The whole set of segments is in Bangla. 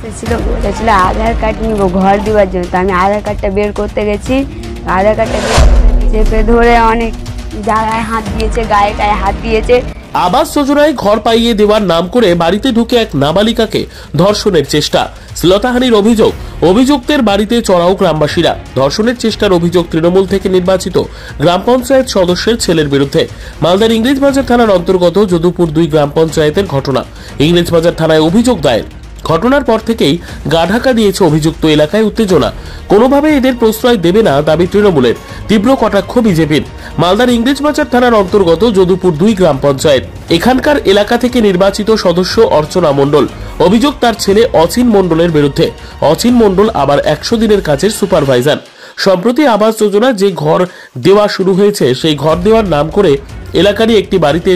এসেছিল, বলেছিল আধার কার্ড নিব ঘর দেওয়ার জন্য। তো আমি আধার কার্ডটা বের করতে গেছি, আধার কার্ডটা চেপে ধরে অনেক জায়গায় হাত দিয়েছে, গায়ে গায়ে হাত দিয়েছে। আবাস যোজনায় ঘর পাইয়ে দেওয়ার নাম করে বাড়িতে ঢুকে এক নাবালিকাকে ধর্ষণের চেষ্টা, শ্লীলতাহানির অভিযোগ। অভিযুক্তের বাড়িতে চড়াও গ্রামবাসীরা। ধর্ষণের চেষ্টার অভিযোগ তৃণমূল থেকে নির্বাচিত গ্রাম পঞ্চায়েত সদস্যের ছেলের বিরুদ্ধে। মালদার ইংরেজবাজার থানার অন্তর্গত যদুপুর 2 গ্রাম পঞ্চায়েতের ঘটনা। ইংরেজবাজার থানায় অভিযোগ দায়ের। ঘটনার পর থেকেই গা ঢাকা দিয়েছে অভিযুক্ত। এলাকায় উত্তেজনা, কোনোভাবে এদের প্রশ্রয় দেবে না দাবি তৃণমূলের, তীব্র কটাক্ষ বিজেপির। মালদার ইংরেজবাজার থানার অন্তর্গত যদুপুর 2 গ্রাম পঞ্চায়েত, এখানকার এলাকা থেকে নির্বাচিত সদস্য অর্চনা মণ্ডল। অভিযোগ তার ছেলে অচিন মণ্ডলের বিরুদ্ধে। অচিন মণ্ডল আবার 100 দিনের কাজের সুপারভাইজার। সম্প্রতি আবাস যোজনা যে ঘর দেওয়া শুরু হয়েছে, সেই ঘর দেওয়ার নাম করে এলাকারই একটি বাড়িতে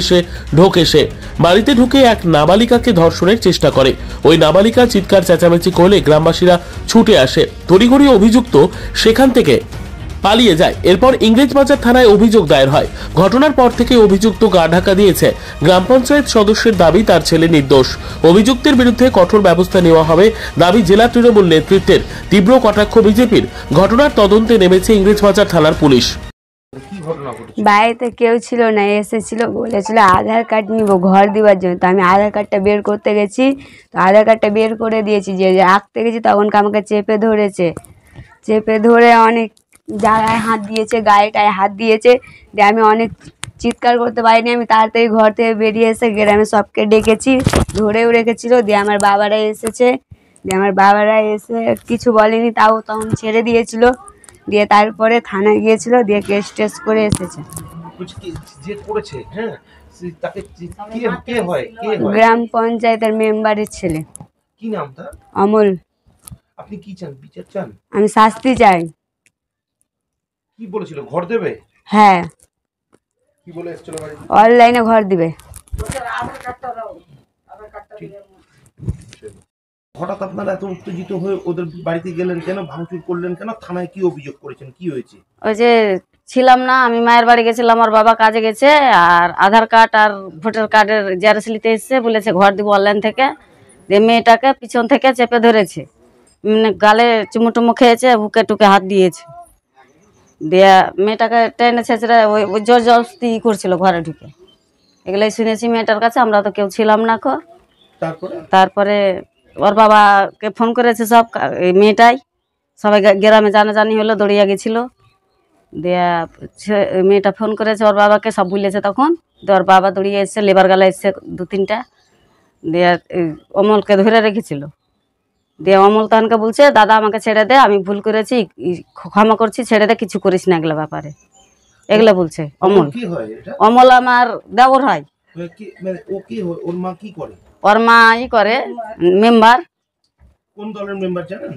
ঢোকে সে। বাড়িতে ঢুকে এক নাবালিকাকে ধর্ষণের চেষ্টা করে। ওই নাবালিকা চিৎকার চেঁচামেচি করলে গ্রামবাসীরা ছুটে আসে। তড়িঘড়ি অভিযুক্ত সেখান থেকে পালিয়ে যায়। এরপর ইংরেজবাজার থানায় অভিযোগ দায়ের হয়। ঘটনার পর থেকে অভিযুক্ত গা ঢাকা দিয়েছে। গ্রাম পঞ্চায়েত সদস্যের দাবি তার ছেলে নির্দোষ। অভিযুক্তের বিরুদ্ধে কঠোর ব্যবস্থা নেওয়া হবে দাবি জেলা তৃণমূল নেতৃত্বের। তীব্র কটাক্ষ বিজেপির। ঘটনার তদন্তে নেমেছে ইংরেজবাজার থানার পুলিশ। বাড়িতে কেউ ছিল না, এসেছিল, বলেছিল আধার কার্ড নিব ঘর দেওয়ার জন্য। তো আমি আধার কার্ডটা বের করতে গেছি, তো আধার কার্ডটা বের করে দিয়েছি। যে আঁকতে গেছি তখনকে আমাকে চেপে ধরেছে, চেপে ধরে অনেক জায়গায় হাত দিয়েছে, গায়ে গায়ে হাত দিয়েছে। দিয়ে আমি অনেক চিৎকার করতে পারিনি। আমি তাড়াতাড়ি ঘর থেকে বেরিয়ে এসে গ্রামে সবকে ডেকেছি, ধরেও রেখেছিল। দিয়ে আমার বাবারা এসেছে, দিয়ে আমার বাবারা এসে কিছু বলেনি, তাও তখন ছেড়ে দিয়েছিল। দিয়ে তারপরে থানায় গিয়েছিল, দিয়ে কেস টেস করে এসেছে। গ্রাম পঞ্চায়েতের মেম্বারের ছেলে। কি নাম তার? অমল। আপনি কি চান? বিচার চান? আমি শাস্তি চাই। কি বলেছিল ঘর দেবে? হ্যাঁ, কি বলে এসেছিল বাড়িতে? অনলাইনে ঘর দিবে। হঠাৎ আপনারা এত উত্তেজিত হয়ে ওদের বাড়িতে গেলেন কেন? ভাঙচুর করলেন কেন? থানায় কি অভিযোগ করেছেন? কি হয়েছে? ওই যে ছিলাম না, আমি মায়ের বাড়ি গেছিলাম, আমার বাবা কাজে গেছে, আর আধার কার্ড আর ভোটার কার্ডের জেরক্স নিতে এসেছে, বলেছে ঘর দিব অনলাইন থেকে। দিয়ে মেয়েটাকে পিছন থেকে চেপে ধরেছে, গালে চুমুটুমু খেয়েছে, বুকে টুকে হাত দিয়েছে। দিয়ে মেয়েটাকে টেনে ছেঁচড়ে ওই জোর জবরদস্তি করছিল ঘরে ঢুকে। এগুলোই শুনেছি মেয়েটার কাছে, আমরা তো কেউ ছিলাম না। তারপরে ওর বাবাকে ফোন করেছে সব, এই মেয়েটাই সবাই গ্রামে জানাজানি হলো, দৌড়িয়ে গেছিল। দিয়ে মেয়েটা ফোন করেছে ওর বাবাকে, সব বলেছে তখন। দিয়ে ওর বাবা দৌড়িয়ে এসছে, লেবার গালা এসছে 2-3টা। দিয়ে অমলকে ধরে রেখেছিল। দিয়ে অমল তখনকে বলছে দাদা আমাকে ছেড়ে দে, আমি ভুল করেছি, ক্ষমা করছি, ছেড়ে দে, কিছু করিস না এগুলো ব্যাপারে, এগুলো বলছে অমল। অমল আমার দেওর হয়। ওর মা ই করে মেম্বার। কোন দলের মেম্বার জানেন?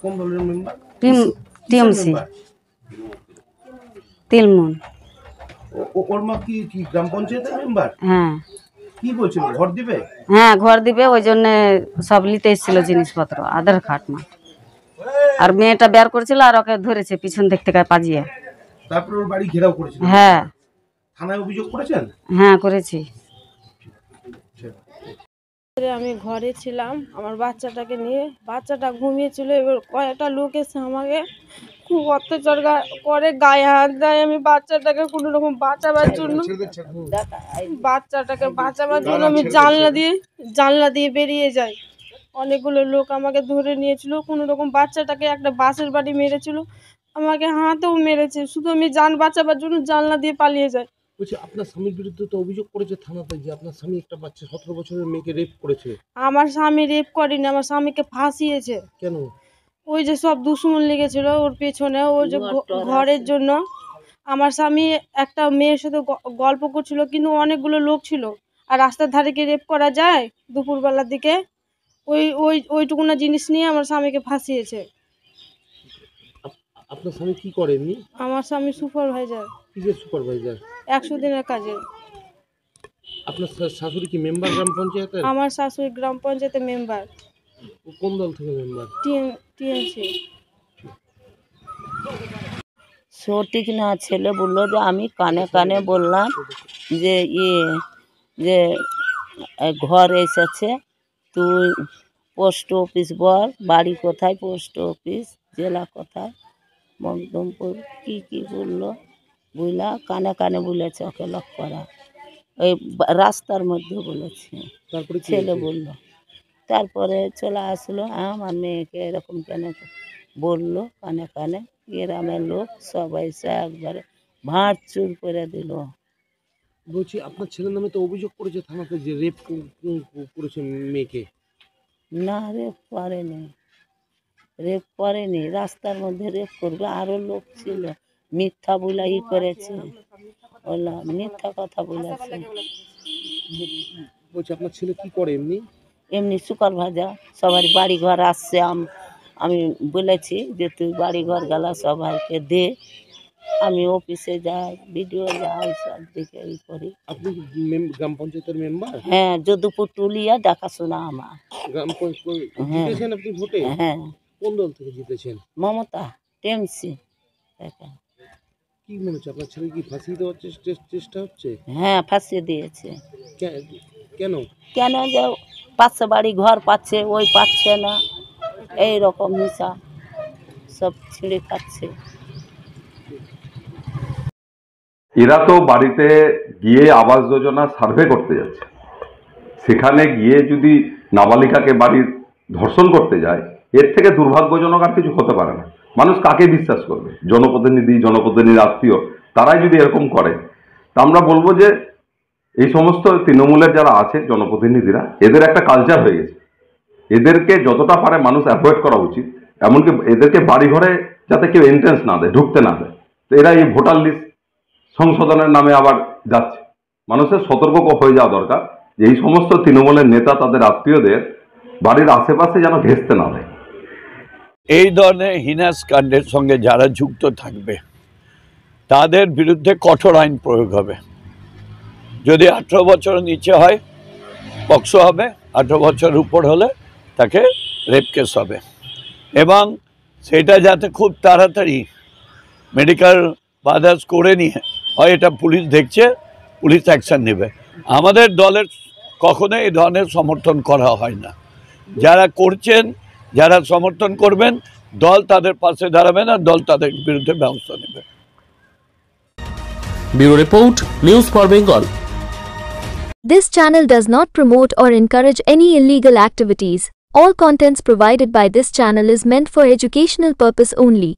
কোন দলের মেম্বার? টিএমসি তিলমুন। ওর মা কি গ্রাম পঞ্চায়েতের মেম্বার? হ্যাঁ। কি বলছিল ঘর দিবে? হ্যাঁ, ঘর দিবে, ওই জন্য সব নিতে এসেছিল জিনিসপত্র, আধার কার্ড মা। আর মেয়েটা বের করেছিল, আর ওকে ধরেছে পিছন দিক থেকে পাজিয়ে। তারপর ওর বাড়ি ঘেরাও করেছিল? হ্যাঁ। থানায় অভিযোগ করেছেন? হ্যাঁ, করেছি। আমি ঘরে ছিলাম আমার বাচ্চাটাকে নিয়ে, বাচ্চাটা ঘুমিয়েছিল। এবার কয়েকটা লোক এসে আমাকে খুব অত্যাচার করে, গায়ে হাত দেয়। আমি বাচ্চাটাকে কোনো রকম বাঁচাবার জন্য আমি জানলা দিয়ে বেরিয়ে যাই। অনেকগুলো লোক আমাকে ধরে নিয়েছিল, কোনো রকম বাচ্চাটাকে একটা বাসের বাড়ি মেরেছিল, আমাকে হাতেও মেরেছে। শুধু আমি যান বাঁচাবার জন্য জানলা দিয়ে পালিয়ে যাই। আপনার স্বামীর বিরুদ্ধে তো অভিযোগ করেছে থানাতে যে আপনার স্বামী একটা বাচ্চা 17 বছরের মেয়েকে রেপ করেছে। আমার স্বামী রেপ করেনি, আমার স্বামীকে ফাঁসিয়েছে। কেন? ওই যে সব দুশ্মন লেগেছিল ওর পেছনে, ওই যে ঘরের জন্য। আমার স্বামী একটা মেয়ের সাথে গল্প করছিল, কিন্তু অনেকগুলো লোক ছিল। আর রাস্তার ধারে কি রেপ করা যায় দুপুরবেলার দিকে? ওইটুকুনা জিনিস নিয়ে আমার স্বামীকে ফাঁসিয়েছে। আপনার স্বামী কি করেন? আমার স্বামী সুপারভাইজার। কিসের সুপারভাইজার? 100 দিনের কাজে। আপনার শাশুড়ি কি মেম্বার গ্রাম পঞ্চায়েতের? আমার শাশুড়ি গ্রাম পঞ্চায়েতের মেম্বার। কোন দল থেকে মেম্বার? টিএমসি। সঠিক না, ছেলে বললো যে আমি কানে কানে বললাম যে ঘর এসেছে, তুই পোস্ট অফিস বল, বাড়ি কোথায়, পোস্ট অফিস, জেলা কোথায়, মকদমপুর, কি বললো বুঝলা, কানে কানে বলেছে ওকে লক করা, ওই রাস্তার মধ্যে বলেছে। তারপরে ছেলে বললো, তারপরে চলে আসলো, আমার মেয়েকে এরকম কেন বললো, কানে কানে গ্রামের লোক সবাই এসে একবারে ভাঁড়চুর করে দিল। বলছি আপনার ছেলের নামে তো অভিযোগ করেছে থানাতে যে রেপ করেছে মেয়েকে। না, রেপ করেনি, রাস্তার মধ্যে রেপ করবে, আরো লোক ছিল, মিথ্যা বলে করেছে, বললাম মিথ্যা কথা বলেছে। বলছি আপনার ছেলে কি করে এমনি? এমনি শুকর ভাজা, সবার বাড়ি ঘর আসছে, আমি বলেছি যে তুই বাড়ি ঘর গেলা সবাইকে দে, আমি অফিসে যাই, ভিডিও যাই, সব দিকে করি। আপনি গ্রাম পঞ্চায়েতের মেম্বার? হ্যাঁ, যদুপুর টুলিয়া দেখাশোনা আমার। গ্রাম জিতেছেন আপনি ভোটে? হ্যাঁ। কোন দল থেকে জিতেছেন? মমতা টেমসি। কি মনে হচ্ছে আপনার ছেলে কি ফাঁসিয়ে দেওয়ার চেষ্টা হচ্ছে? হ্যাঁ, ফাঁসিয়ে দিয়েছে। কেন? কেন যে পাচ্ছে বাড়ি ঘর পাচ্ছে, ওই পাচ্ছে না, এই রকম হিসাব সব ছিঁড়ে খাচ্ছে। এরা তো বাড়িতে গিয়ে আবাস যোজনা সার্ভে করতে যাচ্ছে, সেখানে গিয়ে যদি নাবালিকাকে বাড়ির ধর্ষণ করতে যায়, এর থেকে দুর্ভাগ্যজনক আর কিছু হতে পারে না। মানুষ কাকে বিশ্বাস করবে? জনপ্রতিনিধির আত্মীয়, তারাই যদি এরকম করে, তা আমরা বলবো যে এই সমস্ত তৃণমূলের যারা আছে জনপ্রতিনিধিরা, এদের একটা কালচার হয়ে গেছে, এদেরকে যতটা পারে মানুষ অ্যাভয়েড করা উচিত, এমনকি এদেরকে বাড়িঘরে যাতে কেউ এন্ট্রেন্স না দেয়, ঢুকতে না দেয়। তো এরা এই ভোটার লিস্ট সংশোধনের নামে আবার যাচ্ছে। মানুষের সতর্ক হয়ে যাওয়া দরকার যে এই সমস্ত তৃণমূলের নেতা তাদের আত্মীয়দের বাড়ির আশেপাশে যেন ঘেঁষতে না দেয়। এই ধরনের হিনাস কাণ্ডের সঙ্গে যারা যুক্ত থাকবে তাদের বিরুদ্ধে কঠোর আইন প্রয়োগ হবে। যদি 18 বছরের নিচে হয় পক্সো হবে, 18 বছর উপর হলে তাকে রেপ কেস হবে, এবং সেটা যাতে খুব তাড়াতাড়ি মেডিকেল বাদার্স করে নিয়ে হয়, এটা পুলিশ দেখছে, পুলিশ অ্যাকশন নেবে। আমাদের দলের কখনো এই ধরনের সমর্থন করা হয় না। যারা করছেন, যারা সমর্থন করবেন, দল তাদের পাশে দাঁড়াবে না, দল তাদের বিরুদ্ধে ব্যবস্থা নেবে। Bureau report, news for Bengal. This channel does not promote or encourage any illegal activities. All contents provided by this channel is meant for educational purpose only.